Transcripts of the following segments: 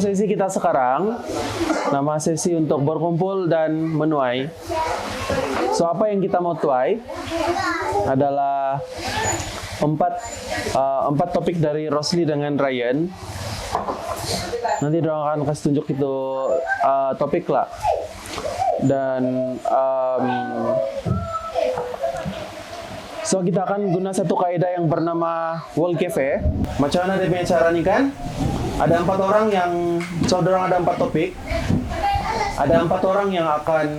sesi kita sekarang, nama sesi untuk berkumpul dan menuai. So, apa yang kita mau tuai adalah empat topik dari Rosli dengan Ryan. Nanti dia akan kasih tunjuk itu topik lah. Dan so kita akan guna satu kaidah yang bernama World Cafe. Macam mana dia punya cara nih kan? Ada 4 orang yang, saudara ada 4 topik. Ada 4 orang yang akan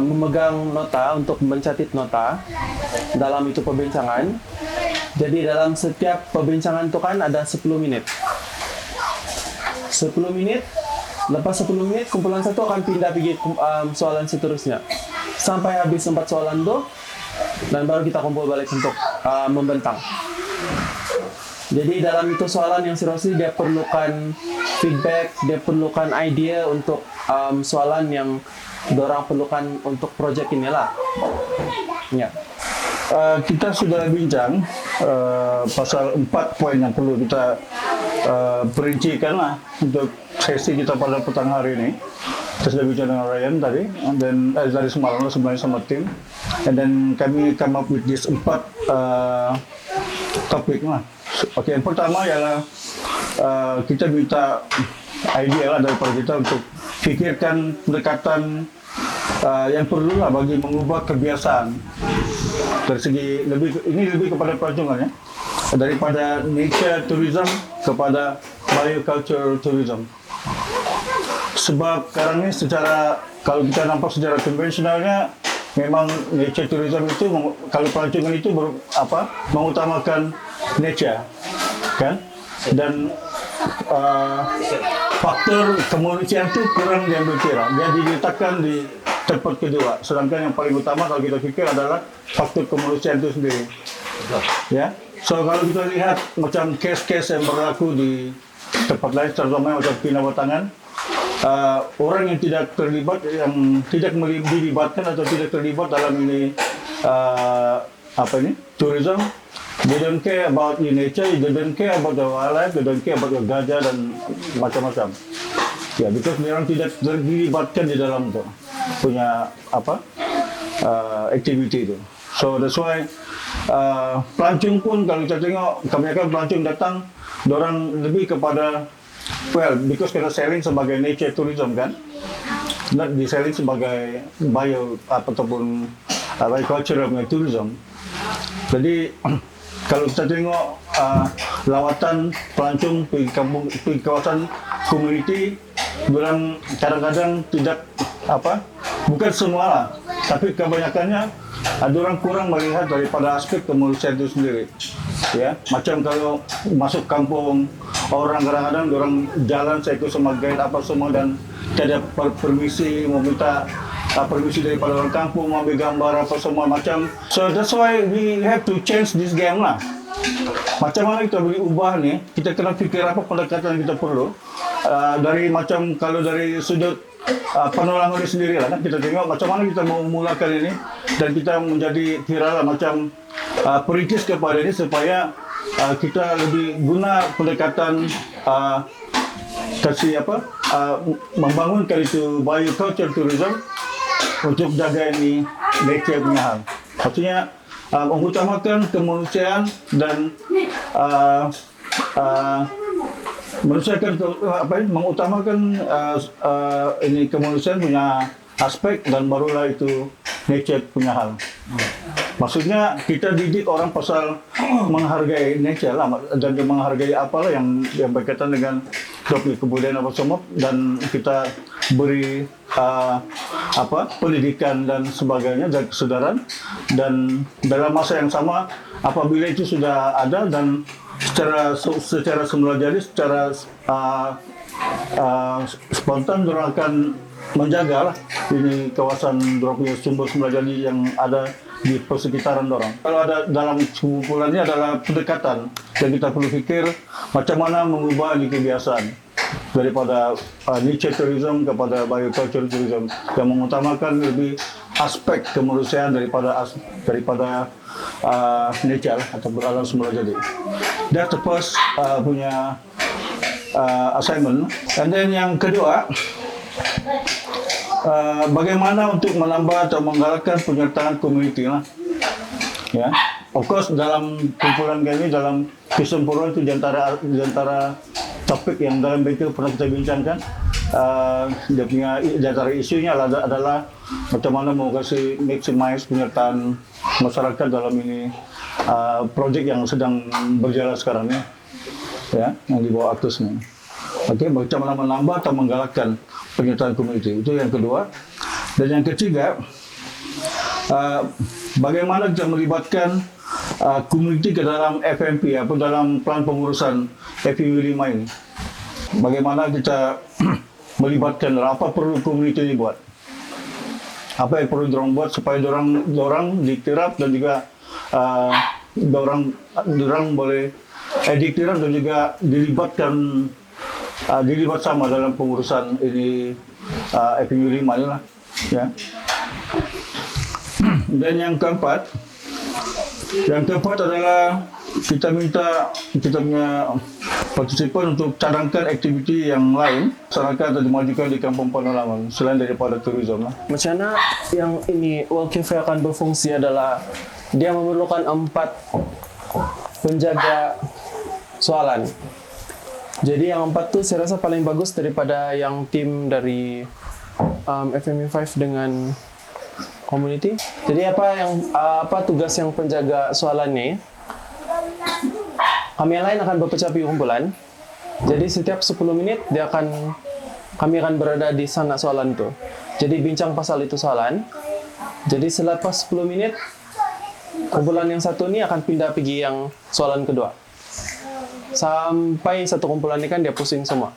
memegang nota untuk mencatat nota dalam itu perbincangan. Jadi dalam setiap perbincangan itu kan ada 10 menit. 10 menit, lepas 10 menit kumpulan satu akan pindah pergi soalan seterusnya. Sampai habis 4 soalan itu, dan baru kita kumpul balik untuk membentang. Jadi dalam itu soalan yang seriously dia perlukan feedback, dia perlukan idea untuk soalan yang dorang perlukan untuk project inilah. Ya. Kita sudah bincang pasal 4 poin yang perlu kita perincikan lah untuk sesi kita pada petang hari ini. Kita sudah bincang dengan Ryan tadi, dan dari semalam sebenarnya sama tim, dan kami come up with this 4 topik lah. Oke, yang pertama ialah kita minta idea lah daripada kita untuk fikirkan pendekatan yang perlu lah bagi mengubah kebiasaan dari segi lebih kepada pelancongan ya, daripada nature tourism kepada bioculture tourism. Sebab sekarang ini kalau kita nampak secara konvensionalnya, memang nature tourism itu, kalau pelancongan itu mengutamakan nature, kan? Dan faktor kemanusiaan itu kurang diambil kira. Dia diletakkan di tempat kedua. Sedangkan yang paling utama kalau kita fikir adalah faktor kemanusiaan itu sendiri. Ya. So kalau kita lihat macam case-case yang berlaku di tempat lain, terutama macam Kinabatangan, orang yang tidak dilibatkan atau tidak terlibat dalam ini tourism, they don't care about the nature, they don't care about the wildlife, they don't care about the gajah dan macam-macam. Ya, because orang tidak dilibatkan di dalam itu punya activity itu. So that's why pelancong pun kalau kita tengok kebanyakan pelancong datang, dorang lebih kepada because kita selling sebagai nature tourism kan, not di selling sebagai ataupun cultural tourism. Jadi kalau kita tengok lawatan pelancong pergi kawasan community, orang kadang-kadang tidak bukan semua lah, tapi kebanyakannya ada orang kurang melihat daripada aspek kemanusiaan itu sendiri. Ya, macam kalau masuk kampung, orang kadang-kadang orang jalan saya ikut sama guide apa semua dan tidak permisi, meminta permisi daripada orang kampung, ambil gambar apa semua macam. So that's why we have to change this game lah. Macam mana kita boleh ubah ni? Kita kena fikir apa pendekatan yang kita perlu. Kalau dari sudut penolongan ini sendiri lah kan, kita tengok macam mana kita mau memulakan ini dan kita menjadi kira lah macam perintis kepada ini supaya kita lebih guna pendekatan membangunkan itu bioculture tourism untuk jaga ini nature punya hal. Maksudnya mengutamakan kemanusiaan dan mengutamakan ini kemanusiaan punya aspek dan barulah itu nature punya hal. Maksudnya kita didik orang pasal menghargai nature lah dan menghargai apalah yang berkaitan dengan kebudayaan apa semua, dan kita beri pendidikan dan sebagainya dan kesedaran, dan dalam masa yang sama apabila itu sudah ada dan secara semula jadi secara spontan orang akan menjaga lah ini kawasan punya sumber semula jadi yang ada di persekitaran orang. Kalau ada dalam kumpulannya adalah pendekatan yang kita perlu fikir macam mana mengubah ini kebiasaan daripada nature tourism kepada bioculture tourism yang mengutamakan lebih aspek kemanusiaan daripada nature atau alam semula jadi. That's the first punya assignment. And then yang kedua, bagaimana untuk menambah atau menggalakkan penyertaan community lah. Ya, of course dalam kumpulan kami, dalam kesimpulan itu di antara topik yang dalam itu pernah kita bincangkan, dia punya di antara isunya adalah bagaimana mau kasih maximize penyertaan masyarakat dalam ini project yang sedang berjalan sekarang ini, ya, yang di bawah Aktus ini. Oke, bagaimana menambah atau menggalakkan penyertaan community, itu yang kedua. Dan yang ketiga, bagaimana kita melibatkan community ke dalam FMP atau dalam plan pengurusan FMP 5 ini. Bagaimana kita melibatkan, apa perlu community ini buat, apa yang perlu dorang buat supaya dorang diktirap dan juga dorang boleh diktirap dan juga dilibat sama dalam pengurusan ini FMP 5 ini lah, ya. Dan yang keempat adalah kita minta kita punya partisipan untuk cadangkan aktiviti yang lain masyarakat dan dimajukan di kampung pengalaman selain daripada turisme. Macam mana yang ini World Cafe akan berfungsi adalah dia memerlukan 4 penjaga soalan. Jadi yang 4 tu saya rasa paling bagus daripada yang tim dari FME 5 dengan community. Jadi apa tugas yang penjaga soalan ni? Kami yang lain akan berpecah pergi kumpulan. Jadi setiap 10 minit kami akan berada di sana soalan tu. Jadi bincang pasal itu soalan. Jadi selepas 10 menit kumpulan yang satu ni akan pindah pergi yang soalan kedua. Sampai satu kumpulan ni kan dia pusing semua.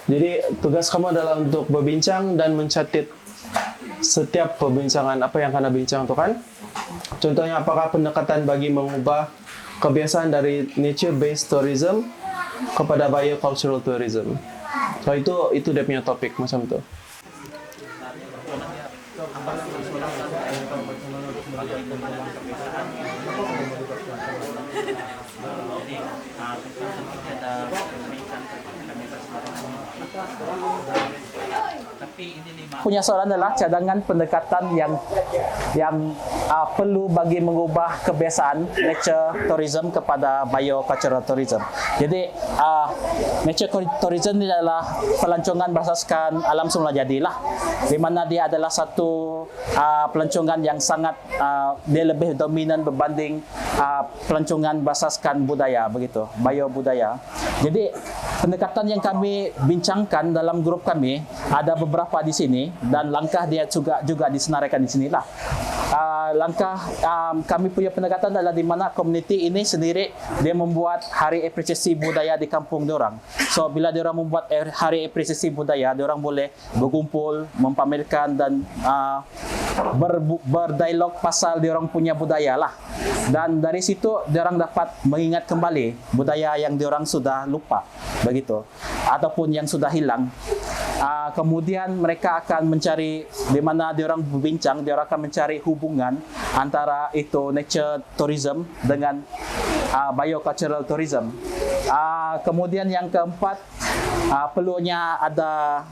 Jadi tugas kamu adalah untuk berbincang dan mencatat setiap perbincangan apa yang kena bincang tu kan. Contohnya apakah pendekatan bagi mengubah kebiasaan dari nature-based tourism kepada biocultural tourism. So itu dia punya topik macam tu. Punya soalan adalah cadangan pendekatan yang perlu bagi mengubah kebiasaan nature tourism kepada biocultural tourism. Jadi nature tourism ini adalah pelancongan berasaskan alam semula jadilah, di mana dia adalah satu pelancongan yang sangat dia lebih dominan berbanding pelancongan berasaskan budaya, begitu, bio budaya. Jadi pendekatan yang kami bincangkan dalam grup kami ada beberapa di sini dan langkah dia juga disenaraikan di sinilah. Langkah kami punya pendekatan adalah di mana komuniti ini sendiri dia membuat hari apresiasi budaya di kampung diorang. So bila diorang membuat hari apresiasi budaya, diorang boleh berkumpul, mempamerkan dan berdialog pasal diorang punya budaya lah. Dan dari situ diorang dapat mengingat kembali budaya yang diorang sudah lupa, begitu, ataupun yang sudah hilang. Kemudian mereka akan mencari di mana diorang berbincang, diorang akan mencari hubungan antara itu nature tourism dengan biocultural tourism. Kemudian yang keempat, perlunya ada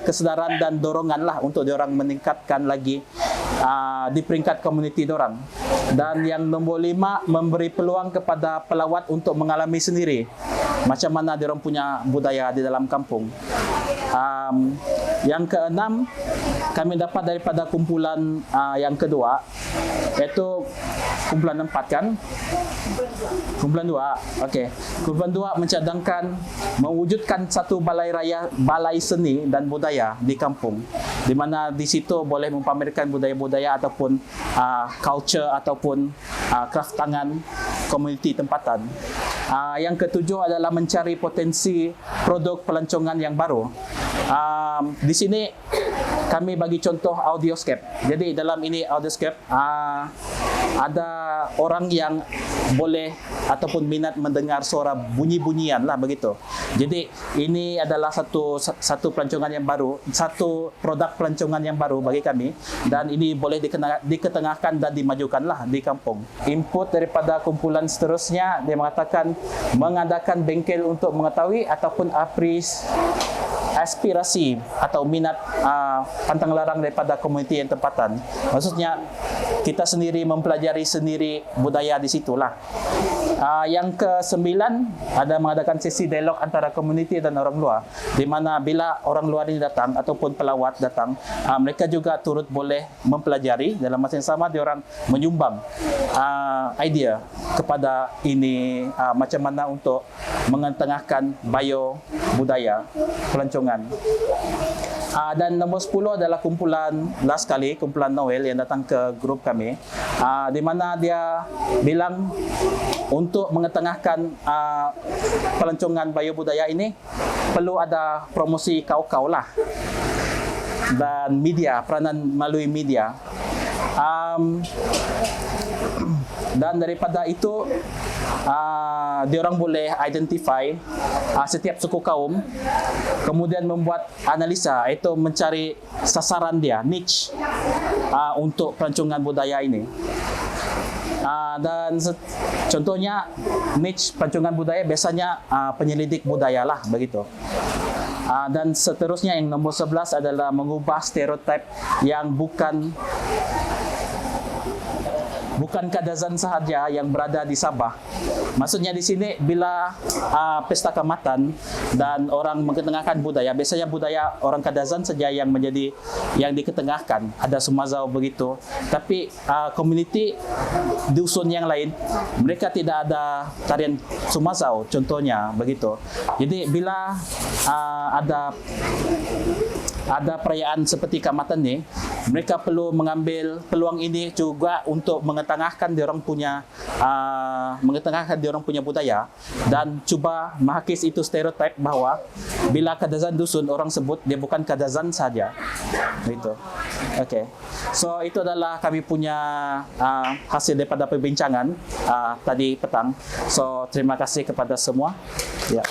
kesedaran dan dorongan lah untuk diorang meningkatkan lagi di peringkat komuniti diorang. Dan yang nombor 5, memberi peluang kepada pelawat untuk mengalami sendiri macam mana diorang punya budaya di dalam kampung. Yang keenam, kami dapat daripada kumpulan yang kedua, iaitu kumpulan 4 kan? Kumpulan 2, okey. Kumpulan 2 mencadangkan mewujudkan satu balai seni dan budaya di kampung, di mana di situ boleh mempamerkan budaya-budaya ataupun culture ataupun craft tangan komuniti tempatan. Yang ketujuh adalah mencari potensi produk pelancongan yang baru. Di sini kami bagi contoh audioscape. Jadi dalam ini audioscape ada orang yang boleh ataupun minat mendengar suara bunyi-bunyian lah begitu. Jadi ini adalah satu pelancongan yang baru, satu produk pelancongan yang baru bagi kami, dan ini boleh diketengahkan dan dimajukan lah di kampung. Input daripada kumpulan seterusnya, dia mengatakan mengadakan bengkel untuk mengetahui ataupun aspirasi atau minat pantang larang daripada komuniti yang tempatan. Maksudnya kita sendiri mempelajari sendiri budaya di situlah. Yang ke-9 ada mengadakan sesi dialog antara komuniti dan orang luar, di mana bila orang luar ini datang ataupun pelawat datang, mereka juga turut boleh mempelajari. Dalam masa yang sama diorang menyumbang idea kepada ini macam mana untuk mengetengahkan bio budaya pelancongan. Dan nombor 10 adalah kumpulan last kali, kumpulan Noel yang datang ke grup kami, di mana dia bilang untuk mengetengahkan pelancongan bio budaya ini perlu ada promosi kau-kau lah, dan media, peranan melalui media. Dan daripada itu diorang boleh identify setiap suku kaum, kemudian membuat analisa, itu mencari sasaran dia, niche untuk pelancongan budaya ini. Dan contohnya niche pelancongan budaya biasanya penyelidik budaya lah begitu. Dan seterusnya yang nombor 11 adalah mengubah stereotip yang bukan kadazan sahaja yang berada di Sabah. Maksudnya di sini bila pesta kamatan dan orang mengetengahkan budaya, biasanya budaya orang kadazan saja yang diketengahkan, ada Sumazau begitu. Tapi komuniti dusun yang lain, mereka tidak ada tarian Sumazau contohnya begitu. Jadi bila ada perayaan seperti kamatan ni, mereka perlu mengambil peluang ini juga untuk mengetengahkan diorang punya budaya, dan cuba menghakis itu stereotip bahawa bila kadazan dusun, orang sebut dia bukan kadazan saja. Begitu. Okay. So itu adalah kami punya hasil daripada perbincangan tadi petang. So terima kasih kepada semua. Ya.